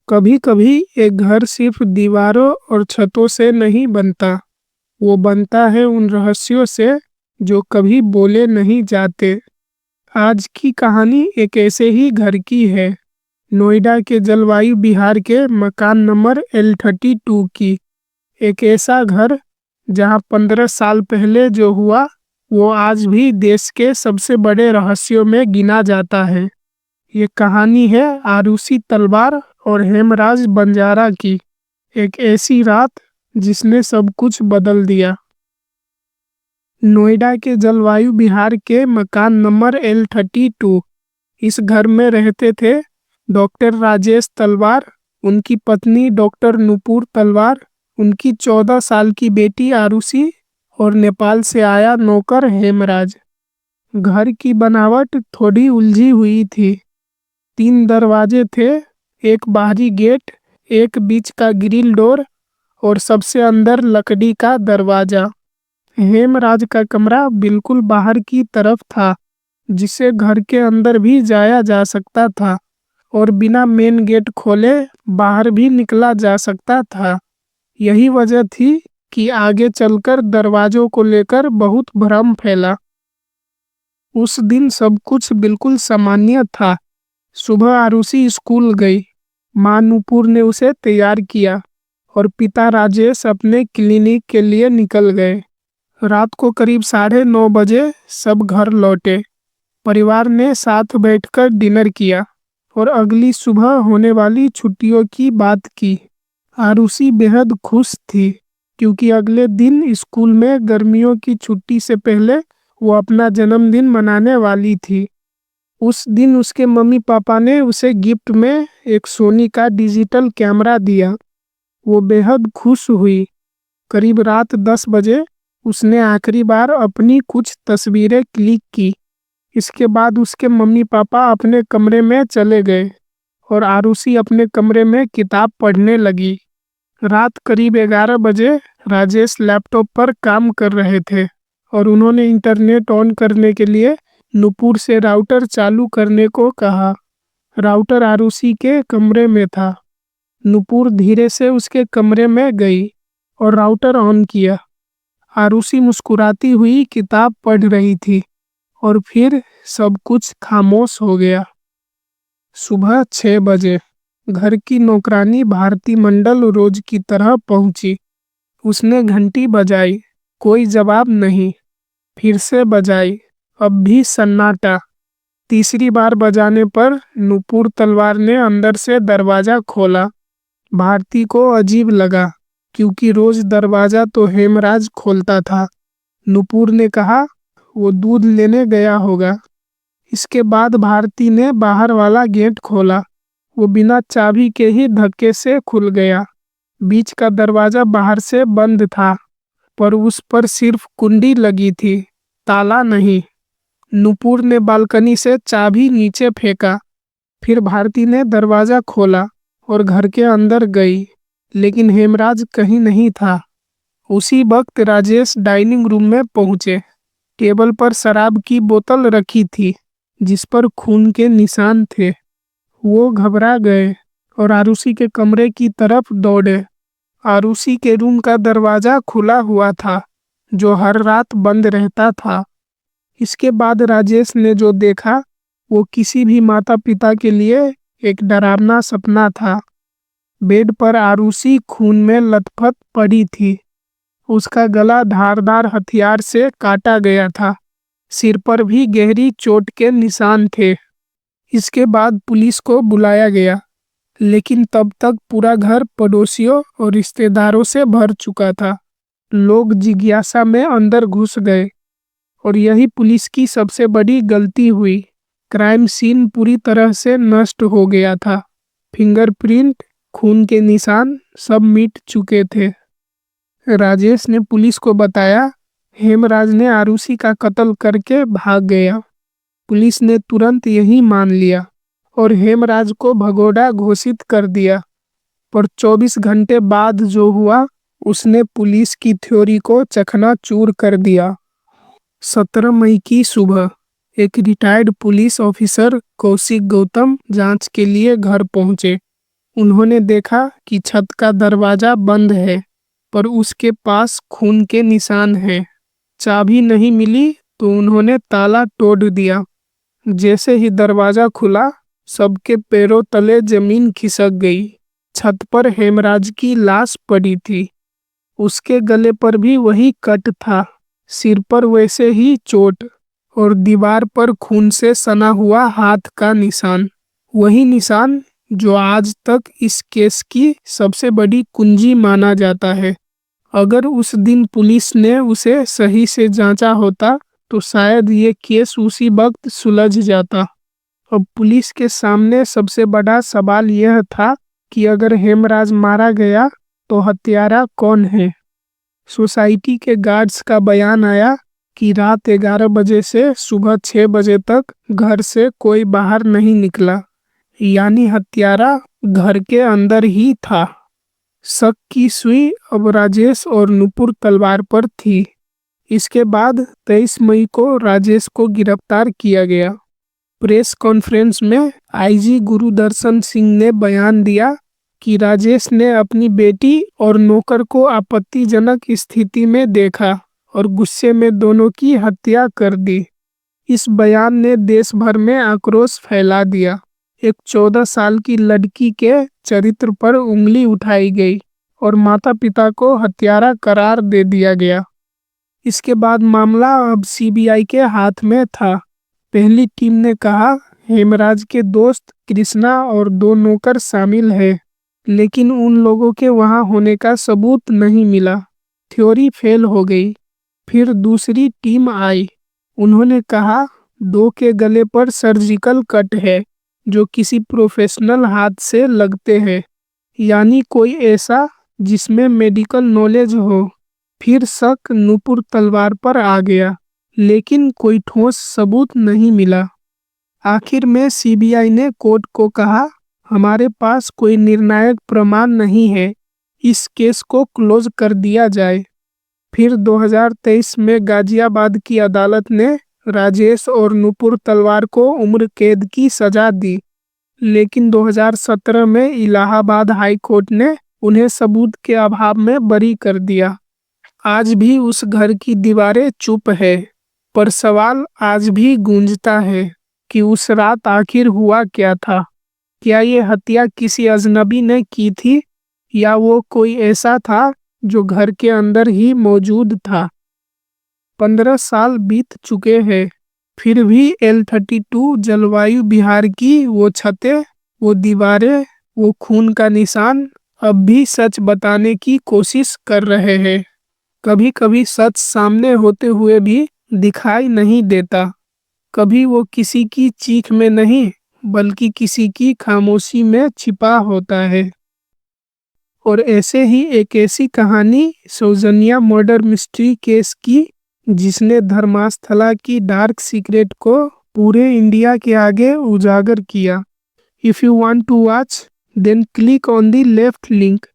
कभी कभी एक घर सिर्फ दीवारों और छतों से नहीं बनता। वो बनता है उन रहस्यों से जो कभी बोले नहीं जाते। आज की कहानी एक ऐसे ही घर की है। नोएडा के जलवायु विहार के मकान नंबर L32 की। एक ऐसा घर जहां 15 साल पहले जो हुआ वो आज भी देश के सबसे बड़े रहस्यों में गिना जाता है। ये कहानी है आरुषि तलवार और हेमराज बंजारा की। एक ऐसी रात जिसने सब कुछ बदल दिया। नोएडा के जलवायु विहार के मकान नंबर L32। इस घर में रहते थे डॉक्टर राजेश तलवार, उनकी पत्नी डॉक्टर नुपुर तलवार, उनकी 14 साल की बेटी आरुषि और नेपाल से आया नौकर हेमराज। घर की बनावट थोड़ी उलझी हुई थी। 3 दरवाजे थे, एक बाहरी गेट, एक बीच का ग्रिल डोर और सबसे अंदर लकड़ी का दरवाजा। हेमराज का कमरा बिल्कुल बाहर की तरफ था, जिसे घर के अंदर भी जाया जा सकता था और बिना मेन गेट खोले बाहर भी निकला जा सकता था। यही वजह थी कि आगे चलकर दरवाजों को लेकर बहुत भ्रम फैला। उस दिन सब कुछ बिल्कुल सामान्य था। सुबह आरुषि स्कूल गई। मां नुपुर ने उसे तैयार किया और पिता राजेश अपने क्लिनिक के लिए निकल गए। रात को करीब 9:30 बजे सब घर लौटे। परिवार ने साथ बैठकर डिनर किया और अगली सुबह होने वाली छुट्टियों की बात की। आरुषि बेहद खुश थी क्योंकि अगले दिन स्कूल में गर्मियों की छुट्टी से पहले वो अपना जन्मदिन मनाने वाली थी। उस दिन उसके मम्मी पापा ने उसे गिफ्ट में एक सोनी का डिजिटल कैमरा दिया। वो बेहद खुश हुई। करीब रात 10 बजे उसने आखिरी बार अपनी कुछ तस्वीरें क्लिक की। इसके बाद उसके मम्मी पापा अपने कमरे में चले गए और आरुषि अपने कमरे में किताब पढ़ने लगी। रात करीब 11 बजे राजेश लैपटॉप पर काम कर रहे थे और उन्होंने इंटरनेट ऑन करने के लिए नुपुर से राउटर चालू करने को कहा। राउटर आरुषि के कमरे में था। नुपुर धीरे से उसके कमरे में गई और राउटर ऑन किया। आरुषि मुस्कुराती हुई किताब पढ़ रही थी और फिर सब कुछ खामोश हो गया। सुबह 6 बजे घर की नौकरानी भारती मंडल रोज की तरह पहुंची। उसने घंटी बजाई, कोई जवाब नहीं। फिर से बजाई, अब भी सन्नाटा। तीसरी बार बजाने पर नुपुर तलवार ने अंदर से दरवाजा खोला। भारती को अजीब लगा क्योंकि रोज दरवाजा तो हेमराज खोलता था। नुपुर ने कहा वो दूध लेने गया होगा। इसके बाद भारती ने बाहर वाला गेट खोला। वो बिना चाबी के ही धक्के से खुल गया। बीच का दरवाजा बाहर से बंद था, पर उस पर सिर्फ कुंडी लगी थी, ताला नहीं। नुपुर ने बालकनी से चाबी नीचे फेंका। फिर भारती ने दरवाजा खोला और घर के अंदर गई, लेकिन हेमराज कहीं नहीं था। उसी वक्त राजेश डाइनिंग रूम में पहुंचे। टेबल पर शराब की बोतल रखी थी, जिस पर खून के निशान थे। वो घबरा गए और आरुषि के कमरे की तरफ दौड़े। आरुषि के रूम का दरवाजा खुला हुआ था, जो हर रात बंद रहता था। इसके बाद राजेश ने जो देखा वो किसी भी माता पिता के लिए एक डरावना सपना था। बेड पर आरुषि खून में लथपथ पड़ी थी। उसका गला धारदार हथियार से काटा गया था। सिर पर भी गहरी चोट के निशान थे। इसके बाद पुलिस को बुलाया गया, लेकिन तब तक पूरा घर पड़ोसियों और रिश्तेदारों से भर चुका था। लोग जिज्ञासा में अंदर घुस गए और यही पुलिस की सबसे बड़ी गलती हुई। क्राइम सीन पूरी तरह से नष्ट हो गया था। फिंगरप्रिंट, खून के निशान सब मिट चुके थे। राजेश ने पुलिस को बताया हेमराज ने आरुषि का कत्ल करके भाग गया। पुलिस ने तुरंत यही मान लिया और हेमराज को भगोड़ा घोषित कर दिया। पर 24 घंटे बाद जो हुआ उसने पुलिस की थ्योरी को चकनाचूर कर दिया। 17 मई की सुबह एक retired police officer Kaushik Gautam जांच के लिए घर पहुंचे। उन्होंने देखा कि छत का दरवाजा बंद है, पर उसके पास खून के निशान हैं। चाबी नहीं मिली तो उन्होंने ताला तोड़ दिया। जैसे ही दरवाजा खुला, सबके पैरों तले जमीन खिसक गई। छत पर हेमराज की लाश पड़ी थी। उसके गले पर भी वही कट था, सिर पर वैसे ही चोट, और दीवार पर खून से सना हुआ हाथ का निशान। वही निशान जो आज तक इस केस की सबसे बड़ी कुंजी माना जाता है। अगर उस दिन पुलिस ने उसे सही से जांचा होता तो शायद ये केस उसी वक्त सुलझ जाता। अब पुलिस के सामने सबसे बड़ा सवाल यह था कि अगर हेमराज मारा गया तो हत्यारा कौन है। सोसाइटी के गार्ड्स का बयान आया कि रात 11 बजे से सुबह 6 बजे तक घर से कोई बाहर नहीं निकला, यानी हत्यारा घर के अंदर ही था। शक की सुई अब राजेश और नुपुर तलवार पर थी। इसके बाद 23 मई को राजेश को गिरफ्तार किया गया। प्रेस कॉन्फ्रेंस में आईजी गुरुदर्शन सिंह ने बयान दिया कि राजेश ने अपनी बेटी और नौकर को आपत्तिजनक स्थिति में देखा और गुस्से में दोनों की हत्या कर दी। इस बयान ने देश भर में आक्रोश फैला दिया। एक 14 साल की लड़की के चरित्र पर उंगली उठाई गई और माता पिता को हत्यारा करार दे दिया गया। इसके बाद मामला अब सीबीआई के हाथ में था। पहली टीम ने कहा हेमराज के दोस्त कृष्णा और 2 नौकर शामिल हैं, लेकिन उन लोगों के वहां होने का सबूत नहीं मिला। थ्योरी फेल हो गई। फिर दूसरी टीम आई। उन्होंने कहा 2 के गले पर सर्जिकल कट है जो किसी प्रोफेशनल हाथ से लगते हैं, यानी कोई ऐसा जिसमें मेडिकल नॉलेज हो। फिर शक नुपुर तलवार पर आ गया, लेकिन कोई ठोस सबूत नहीं मिला। आखिर में सीबीआई ने कोर्ट को कहा हमारे पास कोई निर्णायक प्रमाण नहीं है, इस केस को क्लोज कर दिया जाए। फिर 2023 में गाजियाबाद की अदालत ने राजेश और नुपुर तलवार को उम्र कैद की सजा दी, लेकिन 2017 में इलाहाबाद हाई कोर्ट ने उन्हें सबूत के अभाव में बरी कर दिया। आज भी उस घर की दीवारें चुप है, पर सवाल आज भी गूंजता है कि उस रात आखिर हुआ क्या था। क्या ये हत्या किसी अजनबी ने की थी, या वो कोई ऐसा था जो घर के अंदर ही मौजूद था। 15 साल बीत चुके हैं, फिर भी L32 जलवायु विहार की वो छतें, वो दीवारें, वो खून का निशान अब भी सच बताने की कोशिश कर रहे हैं। कभी कभी सच सामने होते हुए भी दिखाई नहीं देता। कभी वो किसी की चीख में नहीं, बल्कि किसी की खामोशी में छिपा होता है। और ऐसे ही एक ऐसी कहानी सौजन्या मर्डर मिस्ट्री केस की, जिसने धर्मास्थला की डार्क सीक्रेट को पूरे इंडिया के आगे उजागर किया। If you want to watch, then click on the left link.